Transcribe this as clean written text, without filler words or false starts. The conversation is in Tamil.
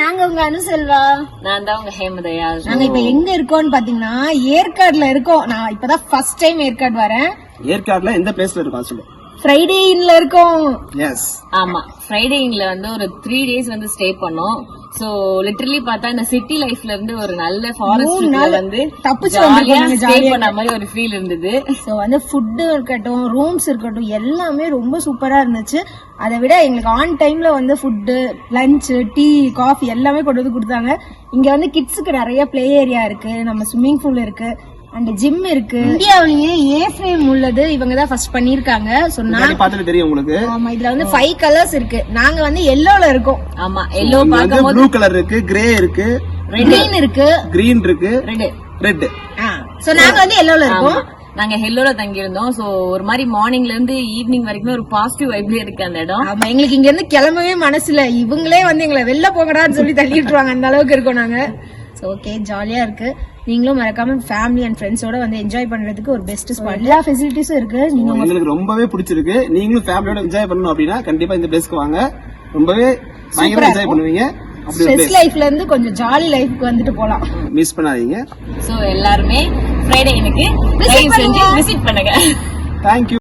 நாங்க உங்க அனுசெல்வா. நான் தான் உங்க ஹேமதயா. நாங்க இப்ப எங்க இருக்கோம்னு பாத்தீங்கன்னா ஏற்காடுல இருக்கோம். நான் இப்பதான் ஃபர்ஸ்ட் டைம் ஏற்காடு வரேன். ஏற்காடுல எந்த பிளேஸ்ல இருக்கோம் சொல்லு. ஃப்ரைடே இன்னல இருக்கோம். எஸ் ஆமா, ஃப்ரைடே இன்னல வந்து ஒரு 3 days வந்து ஸ்டே பண்ணோம். சோ லிட்டரலி பார்த்தா இந்த சிட்டி லைஃப்ல இருந்து ஒரு நல்ல ஃபாரஸ்ட்ல வந்து தப்பிச்சு ஜாலியா வந்திருக்கோம். ஸ்டே பண்ண மாதிரி ஒரு ஃபீல் இருந்தது. சோ வந்து ஃபுட் இருக்கட்டும், ரூம்ஸ் இருக்கட்டும், எல்லாமே ரொம்ப சூப்பரா இருந்துச்சு. அதை விட எங்களுக்கு ஆன் டைம்ல வந்து ஃபுட், லஞ்ச், டீ, காஃபி எல்லாமே கொண்டு வந்து கொடுத்தாங்க. இங்க வந்து கிட்ஸுக்கு நிறைய பிளே ஏரியா இருக்கு, நம்ம ஸ்விம்மிங் பூல் இருக்கு, அண்ட் ஜிம் இருக்கு. இந்தியாவிலேயே ஏ ஃப்ரேம் உள்ளது இவங்க தான் ஃபர்ஸ்ட் பண்ணிருக்காங்க. பார்த்துட்டு தெரியும் உங்களுக்கு. ஆமா, இதுல வந்து 5 கலர்ஸ் இருக்கு. நாங்க வந்து எல்லோல இருக்கோம். ஆமா, எல்லோ பாக்கும்போது ப்ளூ கலர் இருக்கு, கிரே இருக்கு, கிரீன் இருக்கு, கிரீன் இருக்கு, ரெட். சோ நாங்க வந்து எல்லோல இருக்கோம். நாங்க ஹெல்லோல தங்கி இருந்தோம். சோ ஒரு மாதிரி மார்னிங்ல இருந்து ஈவினிங் வரைக்கும் ஒரு பாசிட்டிவ் வைப்ல இருக்கு அந்த இடம். ஆமா, எங்களுக்கு இங்க இருந்து கிளம்பவே மனசுல, இவங்களே வந்து எங்களை வெளில போங்கடான்னு சொல்லி தள்ளிட்டுருவாங்க, அந்த அளவுக்கு இருக்கோம் நாங்க. ஓகே, ஜாலியா இருக்கு. நீங்களும் மறக்காம ஃபேமிலி அண்ட் ஃப்ரெண்ட்ஸோட வந்து என்ஜாய் பண்றதுக்கு ஒரு பெஸ்ட் ஸ்பாட். எல்லா ஃபெசிலிட்டிஸும் இருக்கு. நீங்க உங்களுக்கு ரொம்பவே பிடிச்சிருக்கு. நீங்களும் ஃபேமிலியோட என்ஜாய் பண்ணணும் அப்படின்னா கண்டிப்பா இந்த பிளேஸ்க்கு வாங்க. ரொம்பவே பயங்கரமா என்ஜாய் பண்ணுவீங்க. ஸ்ட்ரெஸ் லைஃப்ல இருந்து கொஞ்சம் ஜாலி லைஃப்க்கு வந்துட்டு போலாம். மிஸ் பண்ணாதீங்க. சோ எல்லாருமே ஃப்ரைடே எனக்கு விசிட் பண்ணுங்க. தேங்க்யூ.